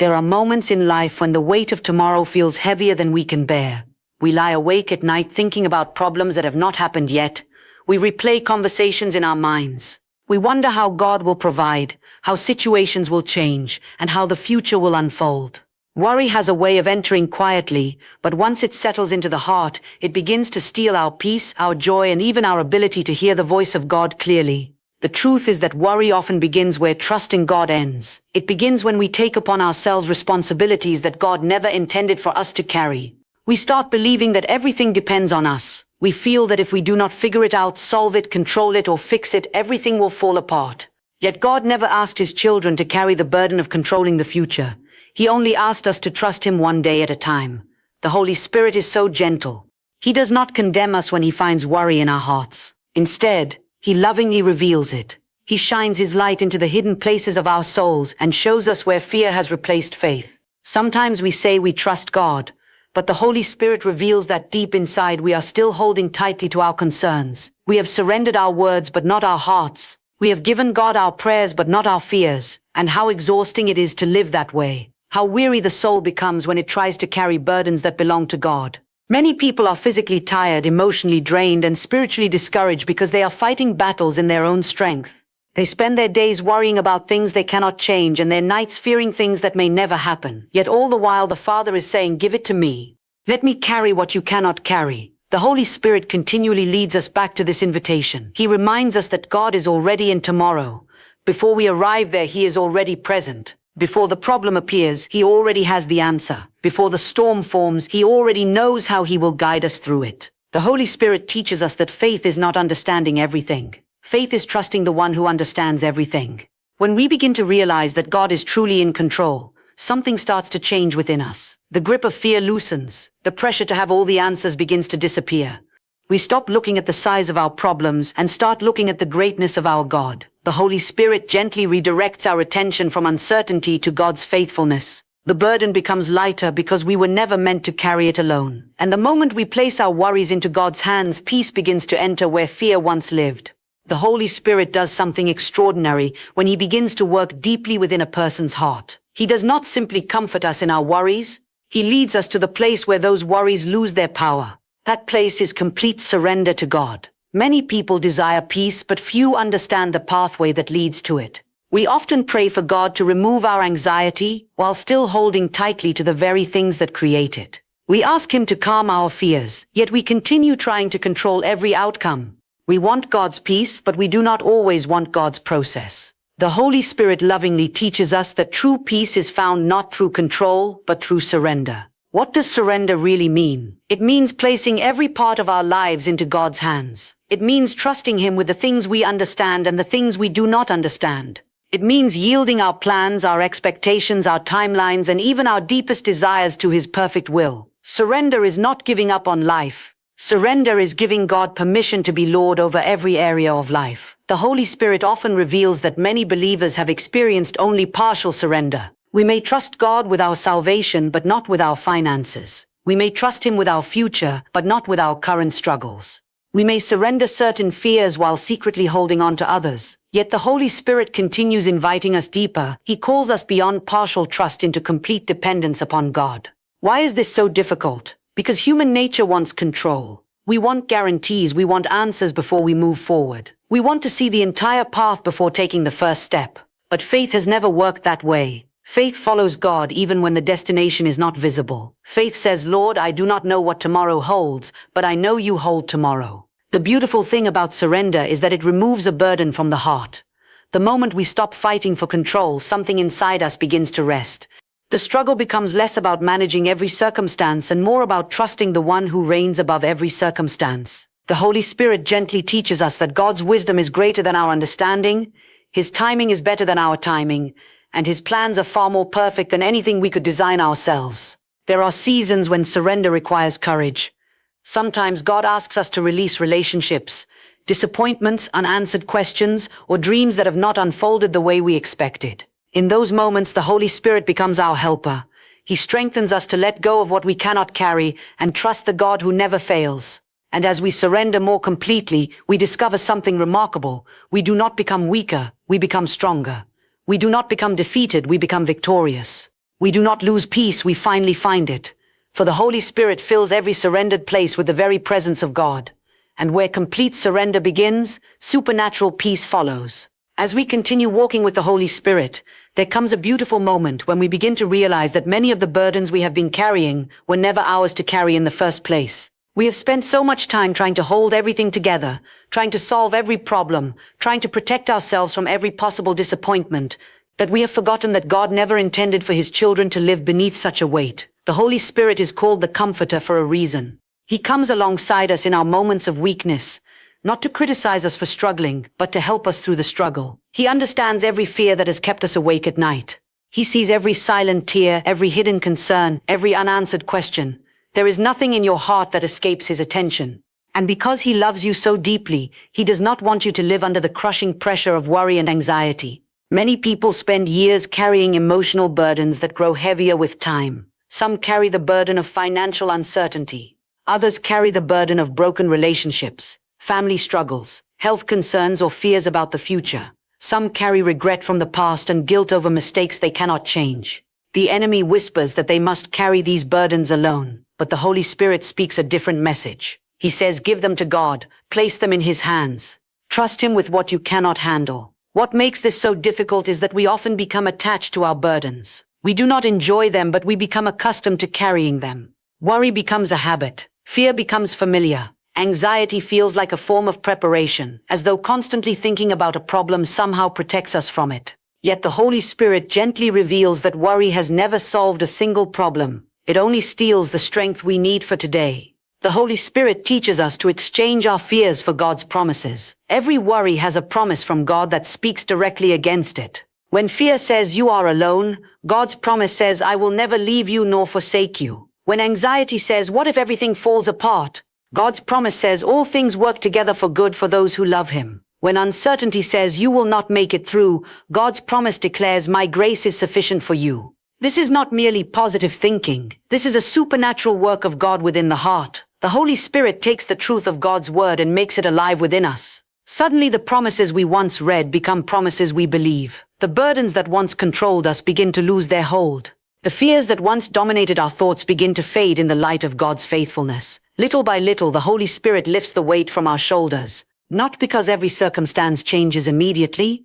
There are moments in life when the weight of tomorrow feels heavier than we can bear. We lie awake at night thinking about problems that have not happened yet. We replay conversations in our minds. We wonder how God will provide, how situations will change, and how the future will unfold. Worry has a way of entering quietly, but once it settles into the heart, it begins to steal our peace, our joy, and even our ability to hear the voice of God clearly. The truth is that worry often begins where trust in God ends. It begins when we take upon ourselves responsibilities that God never intended for us to carry. We start believing that everything depends on us. We feel that if we do not figure it out, solve it, control it, or fix it, everything will fall apart. Yet God never asked his children to carry the burden of controlling the future. He only asked us to trust him one day at a time. The Holy Spirit is so gentle. He does not condemn us when he finds worry in our hearts. Instead, he lovingly reveals it. He shines his light into the hidden places of our souls and shows us where fear has replaced faith. Sometimes we say we trust God, but the Holy Spirit reveals that deep inside we are still holding tightly to our concerns. We have surrendered our words but not our hearts. We have given God our prayers but not our fears. And how exhausting it is to live that way. How weary the soul becomes when it tries to carry burdens that belong to God. Many people are physically tired, emotionally drained, and spiritually discouraged because they are fighting battles in their own strength. They spend their days worrying about things they cannot change and their nights fearing things that may never happen. Yet all the while the Father is saying, "Give it to me. Let me carry what you cannot carry." The Holy Spirit continually leads us back to this invitation. He reminds us that God is already in tomorrow. Before we arrive there, he is already present. Before the problem appears, he already has the answer. Before the storm forms, he already knows how he will guide us through it. The Holy Spirit teaches us that faith is not understanding everything. Faith is trusting the one who understands everything. When we begin to realize that God is truly in control, something starts to change within us. The grip of fear loosens. The pressure to have all the answers begins to disappear. We stop looking at the size of our problems and start looking at the greatness of our God. The Holy Spirit gently redirects our attention from uncertainty to God's faithfulness. The burden becomes lighter because we were never meant to carry it alone. And the moment we place our worries into God's hands, peace begins to enter where fear once lived. The Holy Spirit does something extraordinary when he begins to work deeply within a person's heart. He does not simply comfort us in our worries. He leads us to the place where those worries lose their power. That place is complete surrender to God. Many people desire peace, but few understand the pathway that leads to it. We often pray for God to remove our anxiety while still holding tightly to the very things that create it. We ask him to calm our fears, yet we continue trying to control every outcome. We want God's peace, but we do not always want God's process. The Holy Spirit lovingly teaches us that true peace is found not through control, but through surrender. What does surrender really mean? It means placing every part of our lives into God's hands. It means trusting him with the things we understand and the things we do not understand. It means yielding our plans, our expectations, our timelines, and even our deepest desires to his perfect will. Surrender is not giving up on life. Surrender is giving God permission to be Lord over every area of life. The Holy Spirit often reveals that many believers have experienced only partial surrender. We may trust God with our salvation, but not with our finances. We may trust him with our future, but not with our current struggles. We may surrender certain fears while secretly holding on to others. Yet the Holy Spirit continues inviting us deeper. He calls us beyond partial trust into complete dependence upon God. Why is this so difficult? Because human nature wants control. We want guarantees. We want answers before we move forward. We want to see the entire path before taking the first step. But faith has never worked that way. Faith follows God even when the destination is not visible. Faith says, "Lord, I do not know what tomorrow holds, but I know you hold tomorrow." The beautiful thing about surrender is that it removes a burden from the heart. The moment we stop fighting for control, something inside us begins to rest. The struggle becomes less about managing every circumstance and more about trusting the one who reigns above every circumstance. The Holy Spirit gently teaches us that God's wisdom is greater than our understanding, his timing is better than our timing, and his plans are far more perfect than anything we could design ourselves. There are seasons when surrender requires courage. Sometimes God asks us to release relationships, disappointments, unanswered questions, or dreams that have not unfolded the way we expected. In those moments, the Holy Spirit becomes our helper. He strengthens us to let go of what we cannot carry and trust the God who never fails. And as we surrender more completely, we discover something remarkable. We do not become weaker, we become stronger. We do not become defeated, we become victorious. We do not lose peace, we finally find it. For the Holy Spirit fills every surrendered place with the very presence of God. And where complete surrender begins, supernatural peace follows. As we continue walking with the Holy Spirit, there comes a beautiful moment when we begin to realize that many of the burdens we have been carrying were never ours to carry in the first place. We have spent so much time trying to hold everything together, trying to solve every problem, trying to protect ourselves from every possible disappointment, that we have forgotten that God never intended for His children to live beneath such a weight. The Holy Spirit is called the Comforter for a reason. He comes alongside us in our moments of weakness, not to criticize us for struggling, but to help us through the struggle. He understands every fear that has kept us awake at night. He sees every silent tear, every hidden concern, every unanswered question. There is nothing in your heart that escapes His attention. And because He loves you so deeply, He does not want you to live under the crushing pressure of worry and anxiety. Many people spend years carrying emotional burdens that grow heavier with time. Some carry the burden of financial uncertainty. Others carry the burden of broken relationships, family struggles, health concerns, or fears about the future. Some carry regret from the past and guilt over mistakes they cannot change. The enemy whispers that they must carry these burdens alone, but the Holy Spirit speaks a different message. He says, give them to God, place them in His hands. Trust Him with what you cannot handle. What makes this so difficult is that we often become attached to our burdens. We do not enjoy them, but we become accustomed to carrying them. Worry becomes a habit. Fear becomes familiar. Anxiety feels like a form of preparation, as though constantly thinking about a problem somehow protects us from it. Yet the Holy Spirit gently reveals that worry has never solved a single problem. It only steals the strength we need for today. The Holy Spirit teaches us to exchange our fears for God's promises. Every worry has a promise from God that speaks directly against it. When fear says you are alone, God's promise says, I will never leave you nor forsake you. When anxiety says, what if everything falls apart? God's promise says, all things work together for good for those who love Him. When uncertainty says, you will not make it through, God's promise declares, my grace is sufficient for you. This is not merely positive thinking. This is a supernatural work of God within the heart. The Holy Spirit takes the truth of God's word and makes it alive within us. Suddenly the promises we once read become promises we believe. The burdens that once controlled us begin to lose their hold. The fears that once dominated our thoughts begin to fade in the light of God's faithfulness. Little by little, the Holy Spirit lifts the weight from our shoulders, not because every circumstance changes immediately,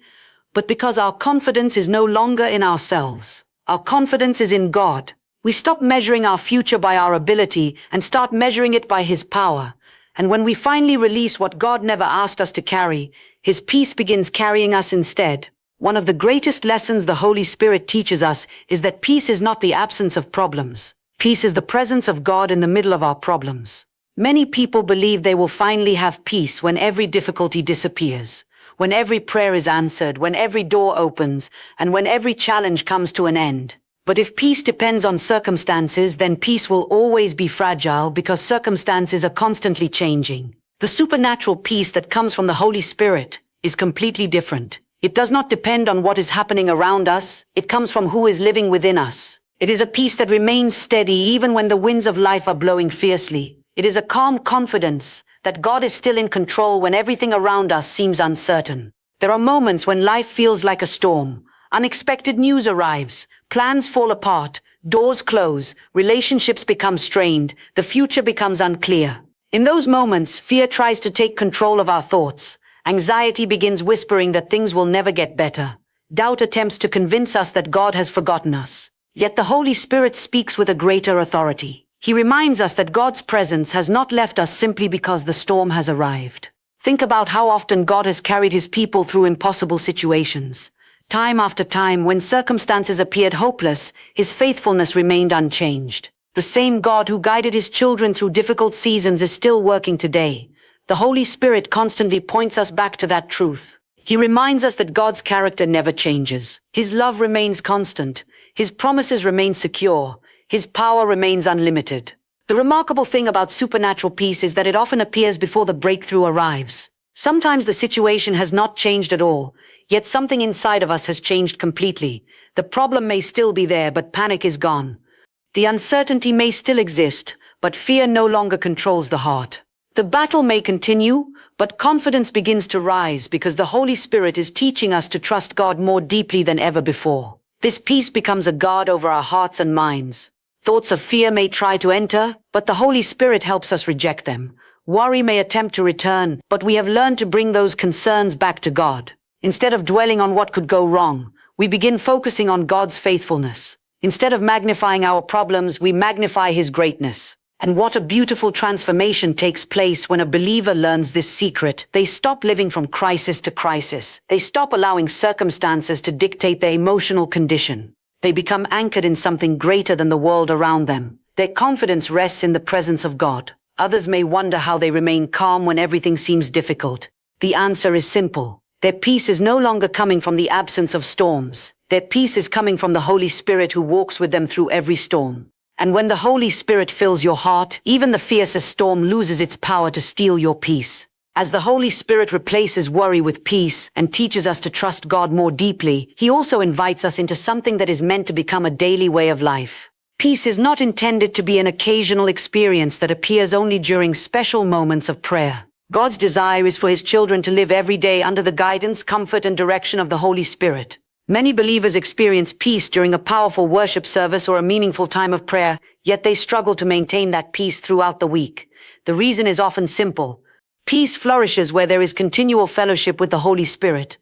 but because our confidence is no longer in ourselves. Our confidence is in God. We stop measuring our future by our ability and start measuring it by His power. And when we finally release what God never asked us to carry, His peace begins carrying us instead. One of the greatest lessons the Holy Spirit teaches us is that peace is not the absence of problems. Peace is the presence of God in the middle of our problems. Many people believe they will finally have peace when every difficulty disappears, when every prayer is answered, when every door opens, and when every challenge comes to an end. But if peace depends on circumstances, then peace will always be fragile because circumstances are constantly changing. The supernatural peace that comes from the Holy Spirit is completely different. It does not depend on what is happening around us. It comes from who is living within us. It is a peace that remains steady even when the winds of life are blowing fiercely. It is a calm confidence that God is still in control when everything around us seems uncertain. There are moments when life feels like a storm. Unexpected news arrives, plans fall apart, doors close, relationships become strained, the future becomes unclear. In those moments, fear tries to take control of our thoughts. Anxiety begins whispering that things will never get better. Doubt attempts to convince us that God has forgotten us. Yet the Holy Spirit speaks with a greater authority. He reminds us that God's presence has not left us simply because the storm has arrived. Think about how often God has carried His people through impossible situations. Time after time, when circumstances appeared hopeless, His faithfulness remained unchanged. The same God who guided His children through difficult seasons is still working today. The Holy Spirit constantly points us back to that truth. He reminds us that God's character never changes. His love remains constant. His promises remain secure. His power remains unlimited. The remarkable thing about supernatural peace is that it often appears before the breakthrough arrives. Sometimes the situation has not changed at all, yet something inside of us has changed completely. The problem may still be there, but panic is gone. The uncertainty may still exist, but fear no longer controls the heart. The battle may continue, but confidence begins to rise because the Holy Spirit is teaching us to trust God more deeply than ever before. This peace becomes a guard over our hearts and minds. Thoughts of fear may try to enter, but the Holy Spirit helps us reject them. Worry may attempt to return, but we have learned to bring those concerns back to God. Instead of dwelling on what could go wrong, we begin focusing on God's faithfulness. Instead of magnifying our problems, we magnify His greatness. And what a beautiful transformation takes place when a believer learns this secret. They stop living from crisis to crisis. They stop allowing circumstances to dictate their emotional condition. They become anchored in something greater than the world around them. Their confidence rests in the presence of God. Others may wonder how they remain calm when everything seems difficult. The answer is simple. Their peace is no longer coming from the absence of storms. Their peace is coming from the Holy Spirit who walks with them through every storm. And when the Holy Spirit fills your heart, even the fiercest storm loses its power to steal your peace. As the Holy Spirit replaces worry with peace and teaches us to trust God more deeply, He also invites us into something that is meant to become a daily way of life. Peace is not intended to be an occasional experience that appears only during special moments of prayer. God's desire is for His children to live every day under the guidance, comfort, and direction of the Holy Spirit. Many believers experience peace during a powerful worship service or a meaningful time of prayer, yet they struggle to maintain that peace throughout the week. The reason is often simple. Peace flourishes where there is continual fellowship with the Holy Spirit.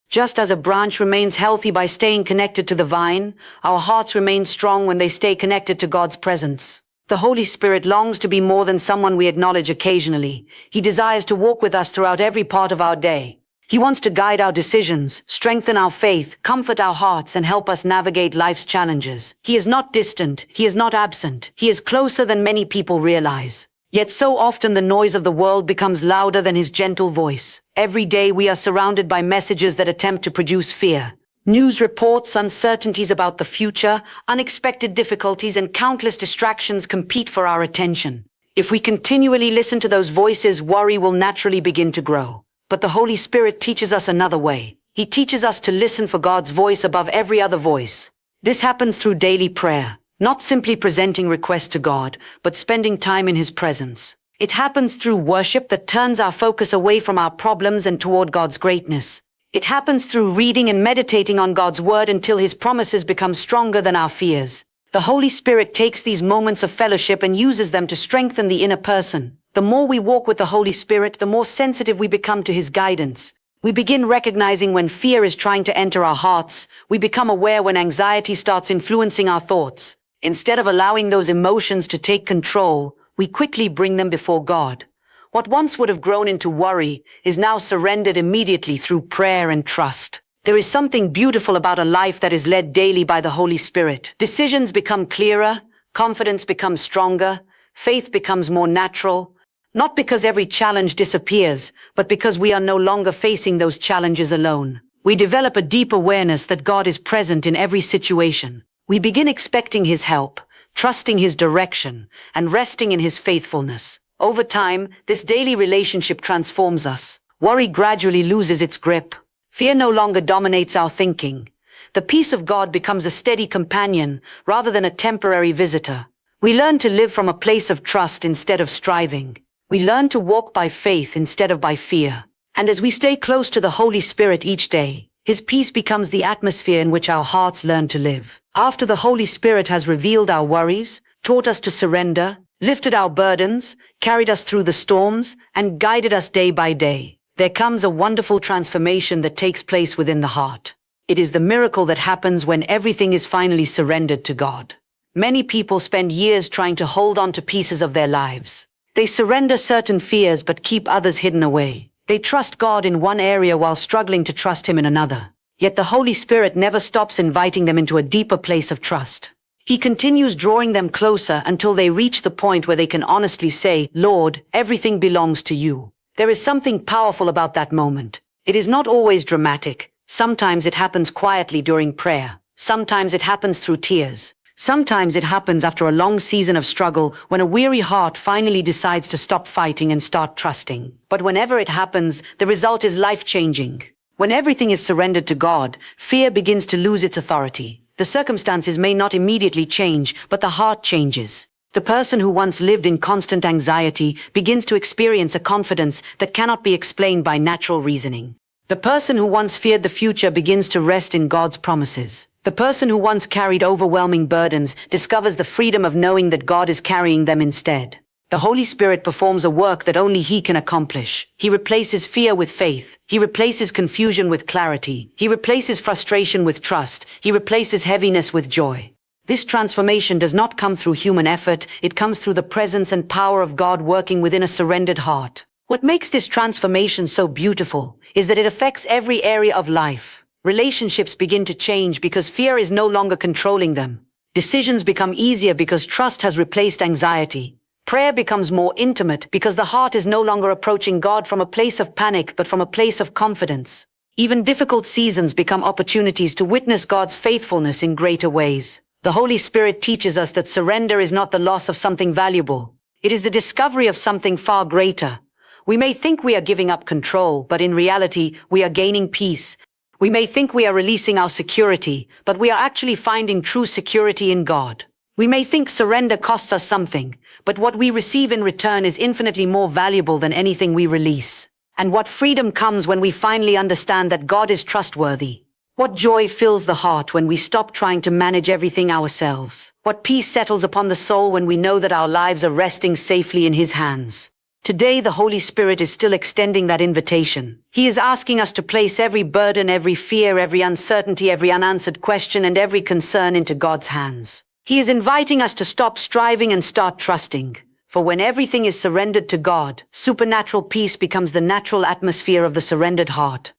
Just as a branch remains healthy by staying connected to the vine, our hearts remain strong when they stay connected to God's presence. The Holy Spirit longs to be more than someone we acknowledge occasionally. He desires to walk with us throughout every part of our day. He wants to guide our decisions, strengthen our faith, comfort our hearts, and help us navigate life's challenges. He is not distant. He is not absent. He is closer than many people realize. Yet so often the noise of the world becomes louder than His gentle voice. Every day we are surrounded by messages that attempt to produce fear. News reports, uncertainties about the future, unexpected difficulties, and countless distractions compete for our attention. If we continually listen to those voices, worry will naturally begin to grow. But the Holy Spirit teaches us another way. He teaches us to listen for God's voice above every other voice. This happens through daily prayer, not simply presenting requests to God, but spending time in His presence. It happens through worship that turns our focus away from our problems and toward God's greatness. It happens through reading and meditating on God's Word until His promises become stronger than our fears. The Holy Spirit takes these moments of fellowship and uses them to strengthen the inner person. The more we walk with the Holy Spirit, the more sensitive we become to His guidance. We begin recognizing when fear is trying to enter our hearts. We become aware when anxiety starts influencing our thoughts. Instead of allowing those emotions to take control, we quickly bring them before God. What once would have grown into worry is now surrendered immediately through prayer and trust. There is something beautiful about a life that is led daily by the Holy Spirit. Decisions become clearer, confidence becomes stronger, faith becomes more natural. Not because every challenge disappears, but because we are no longer facing those challenges alone. We develop a deep awareness that God is present in every situation. We begin expecting His help, trusting His direction, and resting in His faithfulness. Over time, this daily relationship transforms us. Worry gradually loses its grip. Fear no longer dominates our thinking. The peace of God becomes a steady companion rather than a temporary visitor. We learn to live from a place of trust instead of striving. We learn to walk by faith instead of by fear. And as we stay close to the Holy Spirit each day, His peace becomes the atmosphere in which our hearts learn to live. After the Holy Spirit has revealed our worries, taught us to surrender, lifted our burdens, carried us through the storms, and guided us day by day, there comes a wonderful transformation that takes place within the heart. It is the miracle that happens when everything is finally surrendered to God. Many people spend years trying to hold on to pieces of their lives. They surrender certain fears but keep others hidden away. They trust God in one area while struggling to trust Him in another. Yet the Holy Spirit never stops inviting them into a deeper place of trust. He continues drawing them closer until they reach the point where they can honestly say, "Lord, everything belongs to you." There is something powerful about that moment. It is not always dramatic. Sometimes it happens quietly during prayer. Sometimes it happens through tears. Sometimes it happens after a long season of struggle when a weary heart finally decides to stop fighting and start trusting. But whenever it happens, the result is life-changing. When everything is surrendered to God, fear begins to lose its authority. The circumstances may not immediately change, but the heart changes. The person who once lived in constant anxiety begins to experience a confidence that cannot be explained by natural reasoning. The person who once feared the future begins to rest in God's promises. The person who once carried overwhelming burdens discovers the freedom of knowing that God is carrying them instead. The Holy Spirit performs a work that only He can accomplish. He replaces fear with faith. He replaces confusion with clarity. He replaces frustration with trust. He replaces heaviness with joy. This transformation does not come through human effort. It comes through the presence and power of God working within a surrendered heart. What makes this transformation so beautiful is that it affects every area of life. Relationships begin to change because fear is no longer controlling them. Decisions become easier because trust has replaced anxiety. Prayer becomes more intimate because the heart is no longer approaching God from a place of panic but from a place of confidence. Even difficult seasons become opportunities to witness God's faithfulness in greater ways. The Holy Spirit teaches us that surrender is not the loss of something valuable. It is the discovery of something far greater. We may think we are giving up control, but in reality, we are gaining peace. We may think we are releasing our security, but we are actually finding true security in God. We may think surrender costs us something, but what we receive in return is infinitely more valuable than anything we release. And what freedom comes when we finally understand that God is trustworthy. What joy fills the heart when we stop trying to manage everything ourselves. What peace settles upon the soul when we know that our lives are resting safely in His hands. Today, the Holy Spirit is still extending that invitation. He is asking us to place every burden, every fear, every uncertainty, every unanswered question, and every concern into God's hands. He is inviting us to stop striving and start trusting. For when everything is surrendered to God, supernatural peace becomes the natural atmosphere of the surrendered heart.